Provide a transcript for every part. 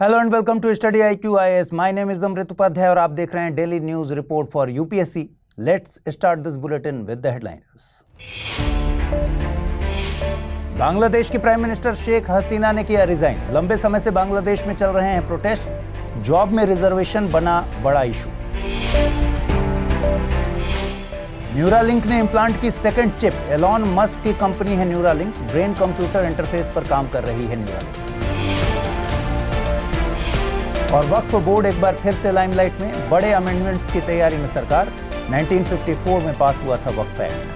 Hello and welcome to study IQ IAS। My name is Amrit Upadhyay और आप देख रहे हैं daily news report for UPSC. Let's start this bulletin with the headlines. Bangladesh की prime minister Sheikh Hasina ने किया रिजाइन। लंबे समय से बांग्लादेश में चल रहे हैं प्रोटेस्ट, जॉब में रिजर्वेशन बना बड़ा इशू। न्यूरालिंक ने इम्प्लांट की सेकंड चिप। एलॉन मस्क की कंपनी है न्यूरालिंक। ब्रेन कंप्यूटर इंटरफेस पर काम कर रही है न्यूरालिंक। और वक्फ बोर्ड एक बार फिर से लाइमलाइट में। बड़े अमेंडमेंट्स की तैयारी में सरकार। 1954 में पास हुआ था वक्फ एक्ट।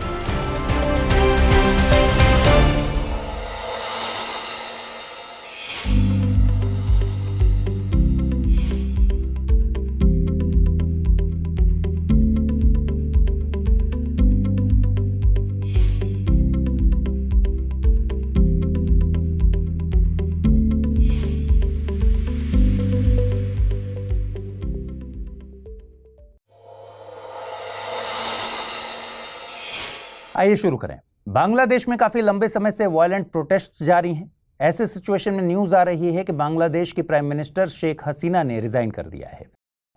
आइए शुरू करें। बांग्लादेश में काफी लंबे समय से वायलेंट प्रोटेस्ट जारी हैं। ऐसे सिचुएशन में न्यूज आ रही है कि बांग्लादेश की प्राइम मिनिस्टर शेख हसीना ने रिजाइन कर दिया है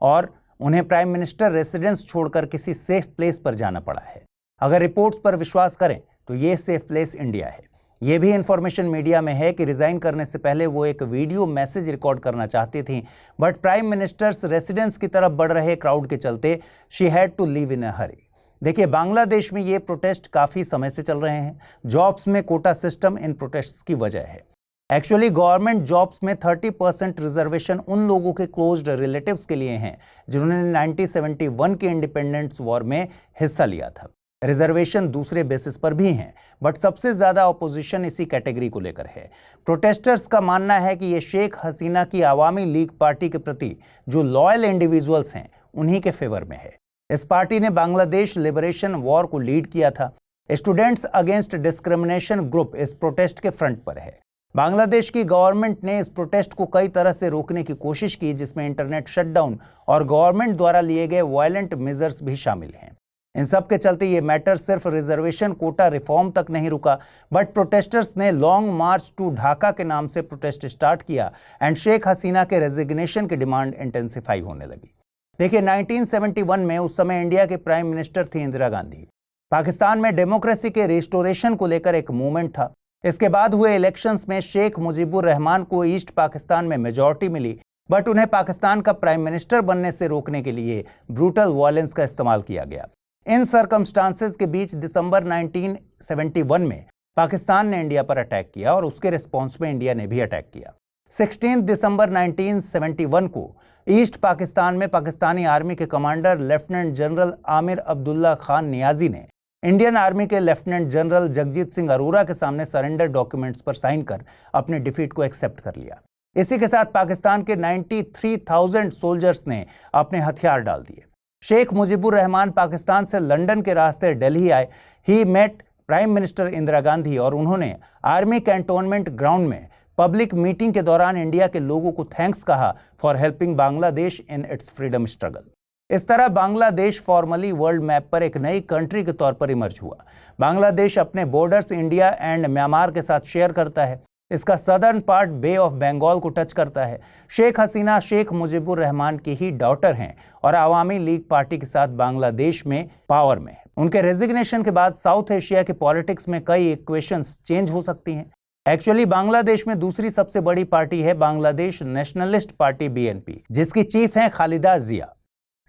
और उन्हें प्राइम मिनिस्टर रेसिडेंस छोड़कर किसी सेफ प्लेस पर जाना पड़ा है। अगर रिपोर्ट्स पर विश्वास करें तो ये सेफ प्लेस इंडिया है। ये भी इंफॉर्मेशन मीडिया में है कि रिजाइन करने से पहले वो एक वीडियो मैसेज रिकॉर्ड करना चाहती थी, बट प्राइम मिनिस्टर्स रेसिडेंस की तरफ बढ़ रहे क्राउड के चलते शी हैड टू लीव इन अ हरी। देखिए, बांग्लादेश में ये प्रोटेस्ट काफ़ी समय से चल रहे हैं। जॉब्स में कोटा सिस्टम इन प्रोटेस्ट्स की वजह है। एक्चुअली गवर्नमेंट जॉब्स में 30% रिजर्वेशन उन लोगों के क्लोज्ड रिलेटिव्स के लिए हैं जिन्होंने 1971 के इंडिपेंडेंस वॉर में हिस्सा लिया था। रिजर्वेशन दूसरे बेसिस पर भी हैं, बट सबसे ज़्यादा अपोजिशन इसी कैटेगरी को लेकर है। प्रोटेस्टर्स का मानना है कि ये शेख हसीना की आवामी लीग पार्टी के प्रति जो लॉयल इंडिविजुअल्स हैं उन्हीं के फेवर में है। इस पार्टी ने बांग्लादेश लिबरेशन वॉर को लीड किया था। स्टूडेंट्स अगेंस्ट डिस्क्रिमिनेशन ग्रुप इस प्रोटेस्ट के फ्रंट पर है। बांग्लादेश की गवर्नमेंट ने इस प्रोटेस्ट को कई तरह से रोकने की कोशिश की, जिसमें इंटरनेट शटडाउन और गवर्नमेंट द्वारा लिए गए वायलेंट मेजर्स भी शामिल हैं। इन सब के चलते ये मैटर सिर्फ रिजर्वेशन कोटा रिफॉर्म तक नहीं रुका, बट प्रोटेस्टर्स ने लॉन्ग मार्च टू ढाका के नाम से प्रोटेस्ट स्टार्ट किया एंड शेख हसीना के रेजिग्नेशन की डिमांड इंटेंसिफाई होने लगी। देखिए, 1971 में उस समय इंडिया के प्राइम मिनिस्टर थी इंदिरा गांधी। पाकिस्तान में डेमोक्रेसी के रिस्टोरेशन को लेकर एक मूवमेंट था। इसके बाद हुए इलेक्शंस में शेख मुजीबुर रहमान को ईस्ट पाकिस्तान में मेजॉरिटी मिली, बट उन्हें पाकिस्तान का प्राइम मिनिस्टर बनने से रोकने के लिए ब्रूटल वायलेंस का इस्तेमाल किया गया। इन सर्कमस्टांसेस के बीच दिसंबर 1971 में पाकिस्तान ने इंडिया पर अटैक किया और उसके रिस्पॉन्स में इंडिया ने भी अटैक किया। 16 दिसंबर 1971 को ईस्ट पाकिस्तान में पाकिस्तानी आर्मी के commander lieutenant general Amir Abdullah Khan Niazi ने इंडियन आर्मी के लेफ्टिनेंट जनरल जगजीत सिंह अरोरा के सामने सरेंडर डॉक्यूमेंट्स पर साइन कर अपने डिफीट को एक्सेप्ट कर लिया। इसी के साथ पाकिस्तान के 93,000 सोल्जर्स ने अपने हथियार डाल दिए। शेख मुजीबुर रहमान पाकिस्तान से लंदन के रास्ते दिल्ली आए। He met prime minister Indira Gandhi और उन्होंने आर्मी कैंटोनमेंट ग्राउंड में पब्लिक मीटिंग के दौरान इंडिया के लोगों को थैंक्स कहा for helping Bangladesh in its freedom struggle. इस तरह बांग्लादेश फॉर्मली वर्ल्ड मैप पर एक नई कंट्री के तौर पर इमर्ज हुआ। बांग्लादेश अपने बॉर्डर्स इंडिया एंड म्यांमार के साथ शेयर करता है। इसका southern part bay of Bengal को टच करता है। शेख हसीना शेख मुजीबुर रहमान की ही डॉटर हैं और आवामी लीग पार्टी के साथ बांग्लादेश में पावर में है। उनके रेजिग्नेशन के बाद साउथ एशिया के पॉलिटिक्स में कई इक्वेशंस चेंज हो सकती हैं। एक्चुअली बांग्लादेश में दूसरी सबसे बड़ी पार्टी है बांग्लादेश नेशनलिस्ट पार्टी BNP, जिसकी चीफ हैं Khaleda Zia.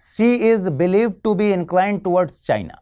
She is believed to be inclined towards China.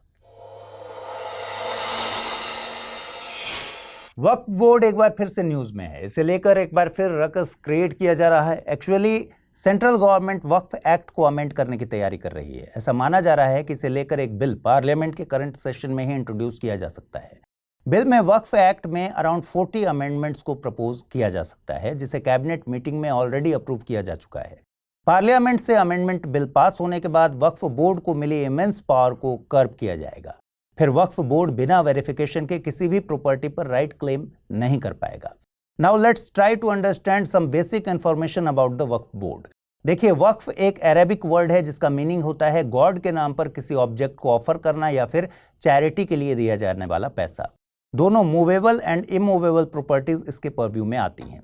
Waqf board एक बार फिर से न्यूज में है। इसे लेकर एक बार फिर रकस क्रिएट किया जा रहा है। एक्चुअली सेंट्रल गवर्नमेंट वक्फ एक्ट को अमेंड करने की तैयारी कर रही है। ऐसा माना जा रहा है कि इसे लेकर एक बिल पार्लियामेंट के करंट सेशन में ही इंट्रोड्यूस किया जा सकता है। बिल में वक्फ एक्ट में अराउंड 40 अमेंडमेंट्स को प्रपोज किया जा सकता है, जिसे कैबिनेट मीटिंग में ऑलरेडी अप्रूव किया जा चुका है। पार्लियामेंट से अमेंडमेंट बिल पास होने के बाद वक्फ बोर्ड को मिली इमेंस पावर को कर्ब किया जाएगा। फिर वक्फ बोर्ड बिना वेरिफिकेशन के किसी भी प्रॉपर्टी पर राइट क्लेम नहीं कर पाएगा। Now let's try to understand some basic information about the Waqf board. देखिए, वक्फ एक अरेबिक वर्ड है जिसका मीनिंग होता है गॉड के नाम पर किसी ऑब्जेक्ट को ऑफर करना या फिर चैरिटी के लिए दिया जाने वाला पैसा। दोनों मूवेबल एंड इमूवेबल प्रॉपर्टीज इसके परव्यू में आती हैं।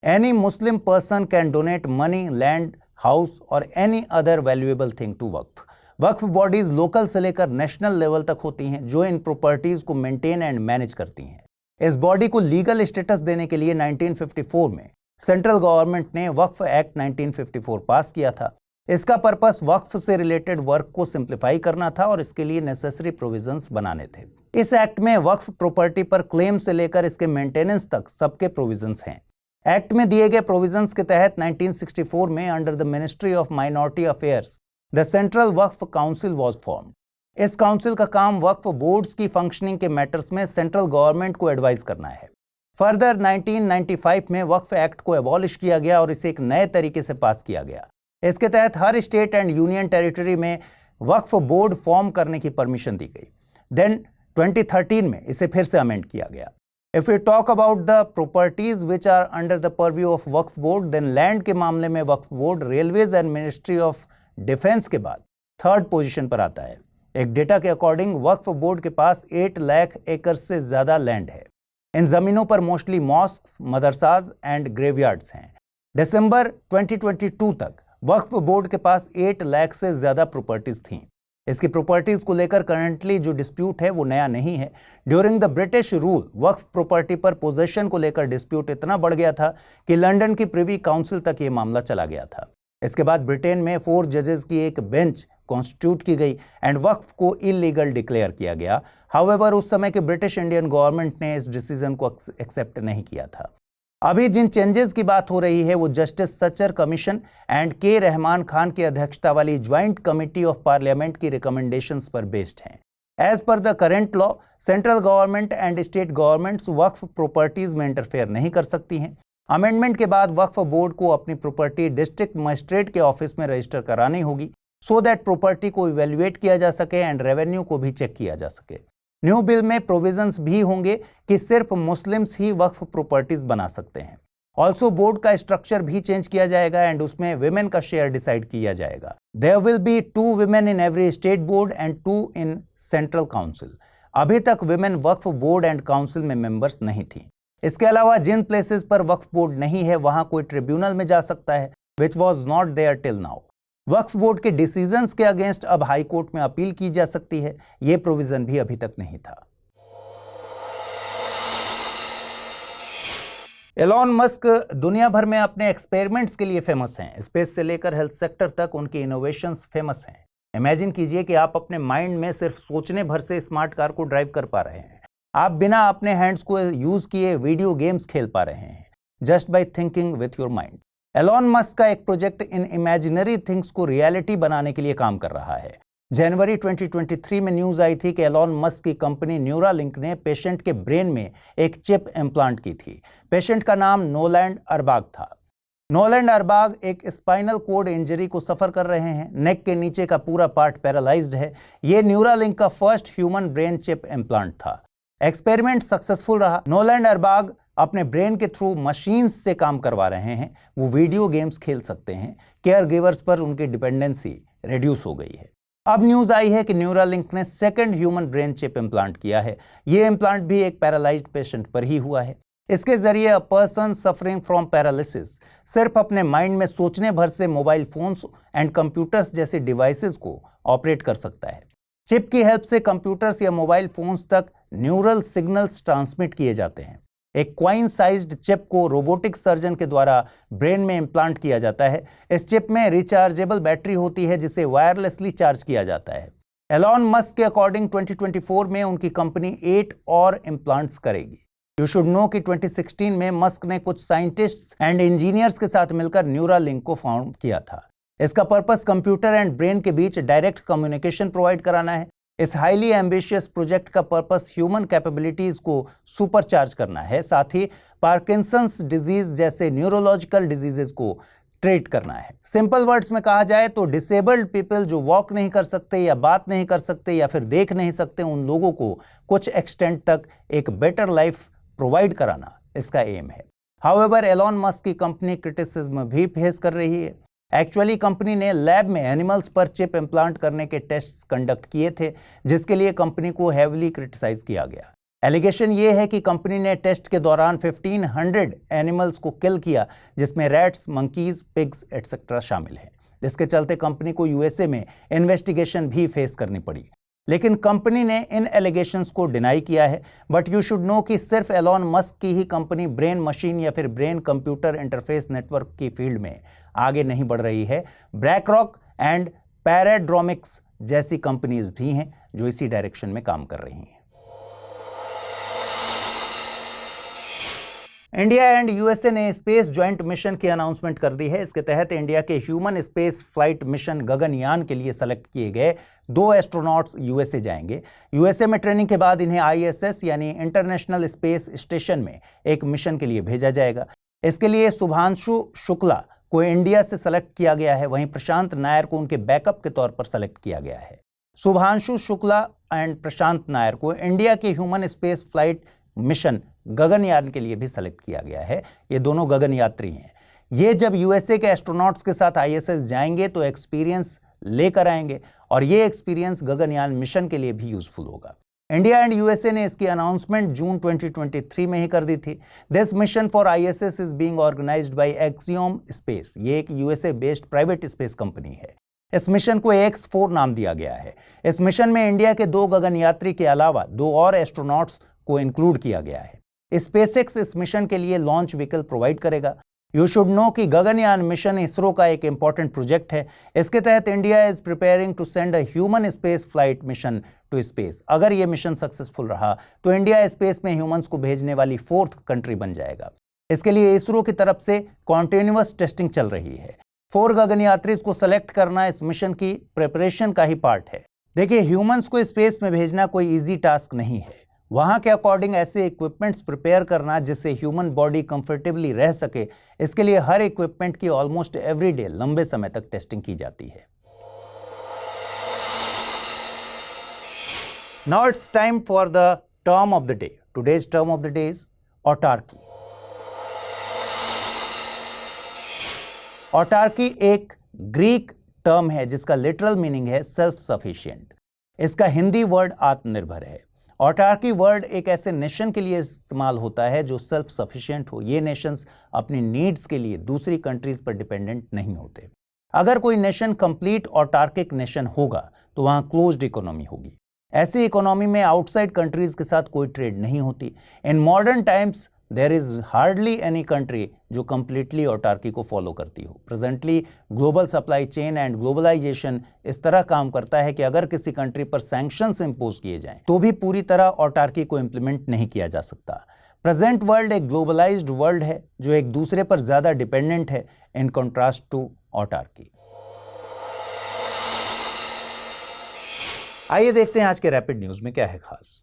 Any Muslim person can donate money, land, house और any other valuable thing to Waqf. Waqf bodies local से लेकर नेशनल लेवल तक होती हैं जो इन प्रॉपर्टीज को मेंटेन एंड मैनेज करती हैं। इस बॉडी को लीगल स्टेटस देने के लिए 1954 में सेंट्रल गवर्नमेंट ने वक्फ एक्ट 1954 पास किया था। इसका पर्पस वक्फ से रिलेटेड वर्क को सिंप्लीफाई करना था और इसके लिए नेसेसरी प्रोविजंस बनाने थे। इस एक्ट में वक्फ प्रॉपर्टी पर क्लेम से लेकर इसके मेंटेनेंस तक सबके प्रोविजंस हैं। एक्ट में दिए गए प्रोविजंस के तहत 1964 में under the ministry of minority affairs the central Waqf council was formed. इस काउंसिल का काम वक्फ बोर्ड्स की फंक्शनिंग के मैटर्स में सेंट्रल गवर्नमेंट को एडवाइस करना है। फर्दर 1995 में वक्फ एक्ट को एबॉलिश किया गया और इसे एक नए तरीके से पास किया गया। इसके तहत हर स्टेट एंड यूनियन टेरिटरी में वक्फ बोर्ड फॉर्म करने की परमिशन दी गई। देन 2013 में इसे फिर से अमेंड किया गया। If we talk about the properties which are under the purview of Waqf board, then land के मामले में Waqf board railways and ministry of defence के बाद थर्ड पोजीशन पर आता है। एक डेटा के अकॉर्डिंग वक्फ बोर्ड के पास 8 लाख एकड़ से ज्यादा लैंड है। इन जमीनों पर मोस्टली मॉस्क्स, मदरसाज एंड ग्रेवयार्ड्स हैं। दिसंबर 2022 तक वक्फ बोर्ड के पास 8 लाख से ज्यादा प्रॉपर्टीज थीं। इसकी प्रॉपर्टीज को लेकर करंटली जो डिस्प्यूट है वो नया नहीं है। During the British rule Waqf property पर पोजेशन को लेकर डिस्प्यूट इतना बढ़ गया था कि लंदन की प्रिवी काउंसिल तक ये मामला चला गया था। इसके बाद ब्रिटेन में 4 जजेस की एक बेंच कॉन्स्टिट्यूट की गई एंड वक्फ को इलीगल डिक्लेयर किया गया। हाउएवर उस समय के ब्रिटिश इंडियन गवर्नमेंट ने इस डिसीजन को एक्सेप्ट नहीं किया था। अभी जिन चेंजेस की बात हो रही है वो जस्टिस सच्चर कमीशन एंड के रहमान खान की अध्यक्षता वाली ज्वाइंट कमेटी ऑफ पार्लियामेंट की रिकमेंडेशंस पर बेस्ड हैं। As per the current law, central government and state governments Waqf properties में इंटरफेयर नहीं कर सकती हैं। अमेंडमेंट के बाद वक्फ बोर्ड को अपनी प्रॉपर्टी डिस्ट्रिक्ट मजिस्ट्रेट के ऑफिस में रजिस्टर करानी होगी सो दैट प्रॉपर्टी को इवेल्युएट किया जा सके एंड रेवेन्यू को भी चेक किया जा सके। न्यू बिल में प्रोविजंस भी होंगे कि सिर्फ मुस्लिम्स ही वक्फ प्रॉपर्टीज बना सकते हैं। ऑल्सो बोर्ड का स्ट्रक्चर भी चेंज किया जाएगा एंड उसमें विमेन का शेयर डिसाइड किया जाएगा। There will be 2 women in every state board and 2 in central council. अभी तक women Waqf board and council में मेंबर्स नहीं थी। इसके अलावा जिन प्लेसेस पर वक्फ बोर्ड नहीं है वहां कोई ट्रिब्यूनल में जा सकता है, which was not there till now. Waqf board के डिसीजंस के अगेंस्ट अब हाई कोर्ट में अपील की जा सकती है। यह प्रोविजन भी अभी तक नहीं था। एलॉन मस्क दुनिया भर में अपने एक्सपेरिमेंट्स के लिए फेमस हैं। स्पेस से लेकर हेल्थ सेक्टर तक उनके इनोवेशंस फेमस हैं। इमेजिन कीजिए कि आप अपने माइंड में सिर्फ सोचने भर से स्मार्ट कार को ड्राइव कर पा रहे हैं। आप बिना अपने हैंड्स को यूज किए वीडियो गेम्स खेल पा रहे हैं just by thinking with your mind. Elon Musk का एक प्रोजेक्ट इन इमेजिनरी थिंग्स को रियलिटी बनाने के लिए काम कर रहा है। जनवरी 2023 में न्यूज आई थी कि एलॉन मस्क की कंपनी न्यूरालिंक ने पेशेंट के ब्रेन में एक चिप इम्प्लांट की थी। पेशेंट का नाम नोलैंड अरबाग था। नोलैंड अरबाग एक स्पाइनल कोड इंजरी को सफर कर रहे हैं। नेक के नीचे का पूरा पार्ट पैरालाइज्ड है। यह न्यूरालिंक का first human brain chip implant था। एक्सपेरिमेंट सक्सेसफुल रहा। नोलैंड अरबाग अपने ब्रेन के थ्रू मशीन्स से काम करवा रहे हैं। वो वीडियो गेम्स खेल सकते हैं। केयर गिवर्स पर उनकी डिपेंडेंसी रिड्यूस हो गई है। अब न्यूज आई है कि न्यूरालिंक ने second human brain chip implant किया है। ये इम्प्लांट भी एक पैरालाइज्ड पेशेंट पर ही हुआ है। इसके जरिए a person suffering from paralysis सिर्फ अपने माइंड में सोचने भर से मोबाइल फोन्स एंड कंप्यूटर्स जैसे डिवाइसेस को ऑपरेट कर सकता है। चिप की हेल्प से कंप्यूटर्स या मोबाइल फोन्स तक न्यूरल सिग्नल्स ट्रांसमिट किए जाते हैं। एक क्वाइन साइज्ड चिप को रोबोटिक सर्जन के द्वारा ब्रेन में इम्प्लांट किया जाता है। इस चिप में रिचार्जेबल बैटरी होती है जिसे वायरलेसली चार्ज किया जाता है। एलॉन मस्क के अकॉर्डिंग 2024 में उनकी कंपनी 8 और इम्प्लांट्स करेगी। यू शुड नो कि 2016 में मस्क ने कुछ साइंटिस्ट्स एंड इंजीनियर्स के साथ मिलकर न्यूरालिंक को फॉर्म किया था। इसका पर्पस कंप्यूटर एंड ब्रेन के बीच डायरेक्ट कम्युनिकेशन प्रोवाइड कराना है। इस हाईली एम्बिशियस प्रोजेक्ट का पर्पस ह्यूमन कैपेबिलिटीज को सुपरचार्ज करना है, साथ ही पार्किंसंस डिजीज जैसे न्यूरोलॉजिकल डिजीजेस को ट्रीट करना है। सिंपल वर्ड्स में कहा जाए तो डिसेबल्ड पीपल जो वॉक नहीं कर सकते या बात नहीं कर सकते या फिर देख नहीं सकते, उन लोगों को कुछ एक्सटेंट तक एक बेटर लाइफ प्रोवाइड कराना इसका एम है। हाउएवर एलॉन मस्क की कंपनी क्रिटिसिज्म भी फेस कर रही है। एक्चुअली कंपनी ने लैब में एनिमल्स पर चिप इम्प्लांट करने के टेस्ट्स कंडक्ट किए थे जिसके लिए कंपनी को हेवली क्रिटिसाइज किया गया। एलिगेशन ये है कि कंपनी ने टेस्ट के दौरान 1500 एनिमल्स को किल किया, जिसमें रैट्स, मंकीज, पिग्स एटसेट्रा शामिल हैं। इसके चलते कंपनी को यूएसए में इन्वेस्टिगेशन भी फेस करनी पड़ी। लेकिन कंपनी ने इन एलिगेशंस को डिनाई किया है। बट यू शुड नो कि सिर्फ एलॉन मस्क की ही कंपनी ब्रेन मशीन या फिर ब्रेन कंप्यूटर इंटरफेस नेटवर्क की फील्ड में आगे नहीं बढ़ रही है। ब्लैकरॉक एंड पैराड्रोमिक्स जैसी कंपनीज भी हैं जो इसी डायरेक्शन में काम कर रही हैं। इंडिया एंड यूएसए ने स्पेस ज्वाइंट मिशन की अनाउंसमेंट कर दी है। इसके तहत इंडिया के human space flight mission Gaganyaan के लिए सेलेक्ट किए गए 2 एस्ट्रोनॉट्स यूएसए जाएंगे। यूएसए में ट्रेनिंग के बाद इन्हें आईएसएस यानी इंटरनेशनल स्पेस स्टेशन में एक मिशन के लिए भेजा जाएगा। इसके लिए शुभांशु शुक्ला को इंडिया से सेलेक्ट किया गया है, वहीं प्रशांत नायर को उनके बैकअप के तौर पर सेलेक्ट किया गया है। शुभांशु शुक्ला एंड प्रशांत नायर को इंडिया के human space flight mission Gaganyaan के लिए भी सेलेक्ट किया गया है। ये दोनों गगन यात्री हैं। ये जब यूएसए के एस्ट्रोनॉट्स के साथ आईएसएस जाएंगे तो एक्सपीरियंस लेकर आएंगे और ये एक्सपीरियंस गगनयान मिशन के लिए भी यूजफुल होगा। इंडिया एंड यूएसए ने इसकी अनाउंसमेंट जून 2023 में ही कर दी थी। This mission for ISS is being organised by Axiom Space. ये एक USA based private space company है। इस मिशन को X4 नाम दिया गया है। इस मिशन में इंडिया के 2 गगन यात्री के अलावा 2 और एस्ट्रोनॉट्स को इंक्लूड किया गया है। स्पेसएक्स इस मिशन के लिए लॉन्च व्हीकल प्रोवाइड करेगा। यू शुड नो कि गगनयान मिशन इसरो का एक इंपॉर्टेंट प्रोजेक्ट है। इसके तहत India is preparing to send a human space flight mission to space. अगर यह मिशन सक्सेसफुल रहा तो इंडिया स्पेस में ह्यूमंस को भेजने वाली 4th कंट्री बन जाएगा। इसके लिए इसरो की तरफ से कॉन्टिन्यूअस टेस्टिंग चल रही है। 4 गगन यात्री को सेलेक्ट करना इस मिशन की प्रिपरेशन का ही पार्ट है। देखिए, ह्यूमंस को स्पेस में भेजना कोई इजी टास्क नहीं है। वहां के अकॉर्डिंग ऐसे इक्विपमेंट्स प्रिपेयर करना जिससे ह्यूमन बॉडी कंफर्टेबली रह सके, इसके लिए हर इक्विपमेंट की ऑलमोस्ट एवरी डे लंबे समय तक टेस्टिंग की जाती है। Now it's time for the term of the day. Today's term of the day is autarky. Autarky एक ग्रीक टर्म है जिसका लिटरल मीनिंग है सेल्फ सफिशिएंट। इसका हिंदी वर्ड आत्मनिर्भर है। ऑटार्की वर्ड एक ऐसे नेशन के लिए इस्तेमाल होता है जो सेल्फ सफिशिएंट हो। ये नेशंस अपनी नीड्स के लिए दूसरी कंट्रीज पर डिपेंडेंट नहीं होते। अगर कोई नेशन कंप्लीट ऑटार्किक नेशन होगा तो वहां क्लोज्ड इकोनॉमी होगी। ऐसी इकोनॉमी में आउटसाइड कंट्रीज के साथ कोई ट्रेड नहीं होती। In modern times there is hardly any country जो कंप्लीटली ऑटार्की को फॉलो करती हो। Presently global supply chain and globalisation इस तरह काम करता है कि अगर किसी कंट्री पर सैंक्शंस इंपोज किए जाएं तो भी पूरी तरह ऑटार्की को इंप्लीमेंट नहीं किया जा सकता। प्रेजेंट वर्ल्ड एक ग्लोबलाइज्ड वर्ल्ड है जो एक दूसरे पर ज्यादा डिपेंडेंट है इन कॉन्ट्रास्ट टू ऑटार्की। आइए देखते हैं आज के रैपिड न्यूज में क्या है खास।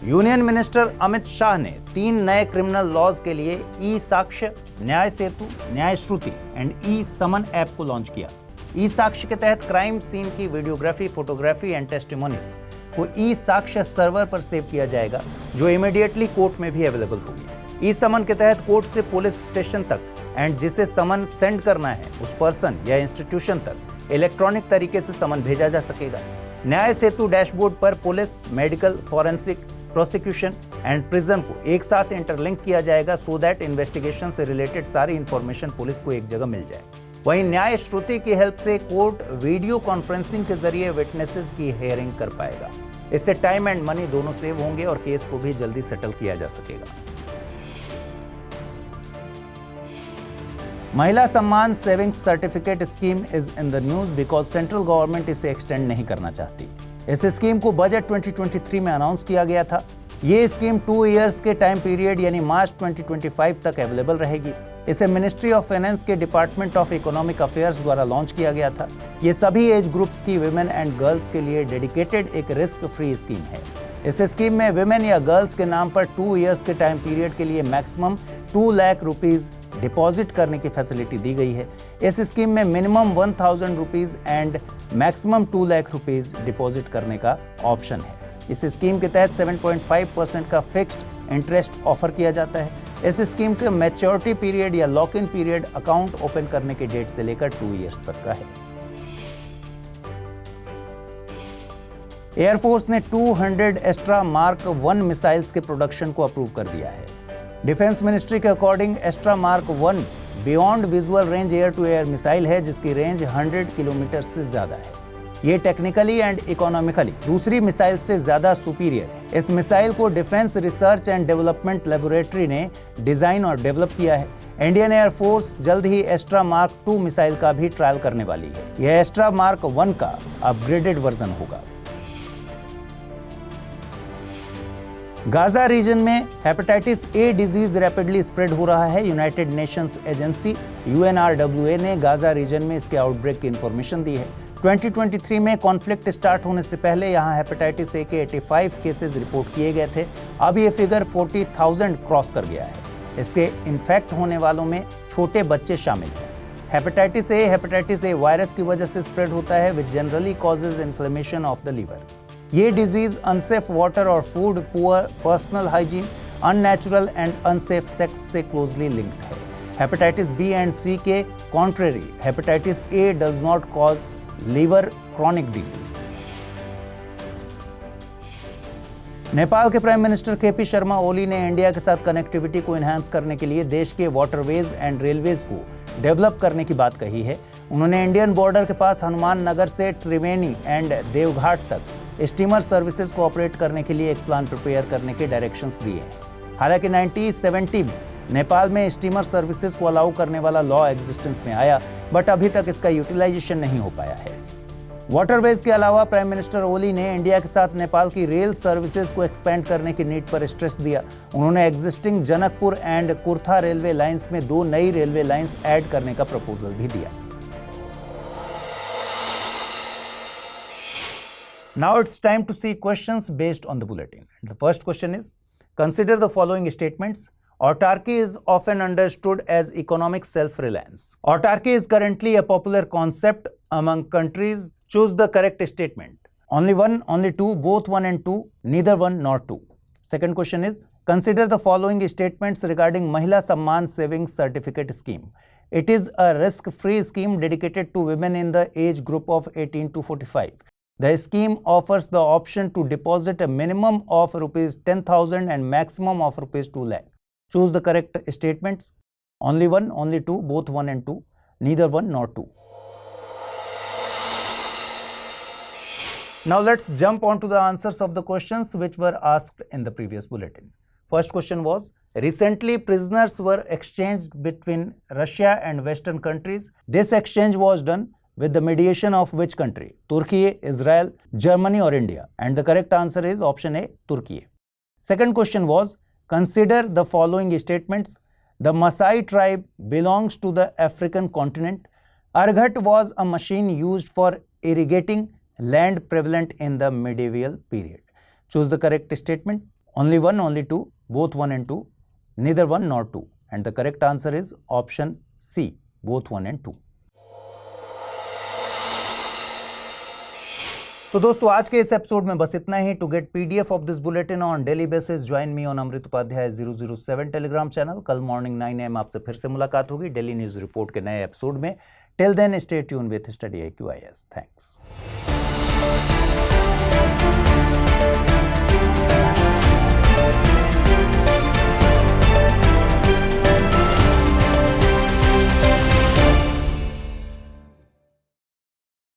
यूनियन मिनिस्टर अमित शाह ने 3 नए क्रिमिनल लॉज के लिए ई साक्ष्य, न्याय सेतु, न्याय श्रुति एंड ई समन ऐप को लॉन्च किया। ई साक्ष्य के तहत क्राइम सीन की वीडियोग्राफी, फोटोग्राफी एंड टेस्टिमोनीज को ई साक्ष्य सर्वर पर सेव किया जाएगा जो इमीडिएटली कोर्ट में भी अवेलेबल होगी। ई समन के तहत कोर्ट से पुलिस स्टेशन तक एंड जिसे समन सेंड करना है उस पर्सन या इंस्टीट्यूशन तक इलेक्ट्रॉनिक तरीके से समन भेजा जा सकेगा। न्याय सेतु डैशबोर्ड पर police, medical, forensic, prosecution and prison को एक साथ इंटरलिंक किया जाएगा सो दैट इन्वेस्टिगेशन से रिलेटेड सारी इंफॉर्मेशन पुलिस को एक जगह मिल जाए। वहीं न्याय श्रुति की हेल्प से कोर्ट वीडियो कॉन्फ्रेंसिंग के जरिए विटनेसेस की हियरिंग कर पाएगा। इससे टाइम एंड मनी दोनों सेव होंगे और केस को भी जल्दी सेटल किया जा सकेगा। महिला सम्मान savings certificate scheme is in the news because central government इसे एक्सटेंड नहीं करना चाहती। इस स्कीम को बजट 2023 में अनाउंस किया गया था। ये स्कीम 2 इयर्स के टाइम पीरियड यानी मार्च 2025 तक अवेलेबल रहेगी। इसे मिनिस्ट्री ऑफ फाइनेंस के डिपार्टमेंट ऑफ इकोनॉमिक अफेयर्स द्वारा लॉन्च किया गया था। ये सभी एज ग्रुप्स की विमेन एंड गर्ल्स के लिए डेडिकेटेड एक रिस्क फ्री स्कीम है। इस स्कीम में विमेन या गर्ल्स के नाम पर 2 इयर्स के टाइम पीरियड के लिए मैक्सिमम 2 लाख रुपीज डिपॉजिट करने की फैसिलिटी दी गई है। इस स्कीम में minimum 1000 rupees and maximum 2 lakh rupees deposit करने का ऑप्शन है। इस स्कीम के तहत 7.5% का फिक्स्ड इंटरेस्ट ऑफर किया जाता है। इस स्कीम के मैच्योरिटी पीरियड या lock in period account open करने के डेट से लेकर 2 इयर्स तक का है। एयरफोर्स ने 200 एस्ट्रा मार्क 1 मिसाइल्स के प्रोडक्शन को अप्रूव कर दिया है। डिफेंस मिनिस्ट्री के according Astra mark 1 beyond visual range air to air missile है, जिसकी रेंज 100 किलोमीटर से ज्यादा है। ये टेक्निकली एंड इकोनॉमिकली दूसरी मिसाइल से ज्यादा सुपीरियर है। इस मिसाइल को defence research and development laboratory ने डिजाइन और डेवलप किया है। इंडियन एयरफोर्स जल्द ही एस्ट्रा मार्क 2 मिसाइल का भी ट्रायल करने वाली है। यह एस्ट्रा मार्क 1 का अपग्रेडेड वर्जन होगा। गाजा रीजन में hepatitis a disease rapidly spread हो रहा है। यूनाइटेड नेशंस एजेंसी UNRWA ने गाजा रीजन में इसके आउटब्रेक की इंफॉर्मेशन दी है। 2023 में कॉन्फ्लिक्ट स्टार्ट होने से पहले यहां हेपेटाइटिस ए के 85 केसेस रिपोर्ट किए गए थे। अब ये फिगर 40,000 क्रॉस कर गया है। इसके इन्फेक्ट होने वालों में छोटे बच्चे शामिल हैं। हेपेटाइटिस ए वायरस की वजह से स्प्रेड होता है, which generally causes inflammation of the liver. ये डिजीज अनसेफ वाटर और food, poor personal hygiene, unnatural and unsafe sex से क्लोजली लिंक्ड है। हेपेटाइटिस बी एंड सी के contrary, hepatitis A does not cause liver chronic disease. Nepal के prime minister KP Sharma Oli ने India के साथ connectivity को enhance करने के लिए देश के वाटरवेज एंड रेलवेज को डेवलप करने की बात कही है। उन्होंने इंडियन बॉर्डर के पास हनुमान नगर से त्रिवेणी एंड देवघाट तक स्टीमर सर्विसेज को ऑपरेट करने के लिए एक प्लान प्रिपेयर करने के डायरेक्शंस दिए हैं। हालांकि 1970 में नेपाल में स्टीमर सर्विसेज को अलाउ करने वाला लॉ एग्जिस्टेंस में आया, बट अभी तक इसका यूटिलाइजेशन नहीं हो पाया है। वाटरवेज के अलावा प्राइम मिनिस्टर ओली ने इंडिया के साथ नेपाल की रेल सर्विसेज को एक्सपेंड करने की नीड पर स्ट्रेस दिया। उन्होंने existing Janakpur and Kurtha railway lines में 2 नई रेलवे लाइंस ऐड करने का प्रपोजल भी दिया। Now it's time to see questions based on the bulletin. The first question is, consider the following statements. Autarky is often understood as economic self-reliance. Autarky is currently a popular concept among countries. Choose the correct statement. Only one, only two, both one and two, neither one nor two. Second question is, consider the following statements regarding Mahila Samman Savings Certificate Scheme. It is a risk-free scheme dedicated to women in the age group of 18 to 45. The scheme offers the option to deposit a minimum of rupees 10,000 and maximum of rupees 2 lakh. Choose the correct statements. Only one, only two, both one and two, neither one nor two. Now let's jump on to the answers of the questions which were asked in the previous bulletin. First question was, recently prisoners were exchanged between Russia and Western countries. This exchange was done with the mediation of which country? Turkey, Israel, Germany or India? And the correct answer is option A, Turkey. Second question was, consider the following statements. The Maasai tribe belongs to the African continent. Arghat was a machine used for irrigating land prevalent in the medieval period. Choose the correct statement. Only one, only two, both one and two, neither one nor two. And the correct answer is option C, both one and two. तो दोस्तों आज के इस episode में बस इतना ही। To get PDF of this bulletin on daily basis join me on Amrit Upadhyay 007 telegram channel. कल मॉर्निंग 9 AM आपसे फिर से मुलाकात होगी डेली न्यूज रिपोर्ट के नए एपिसोड में। Till then stay tune with study IQ IAS। Thanks.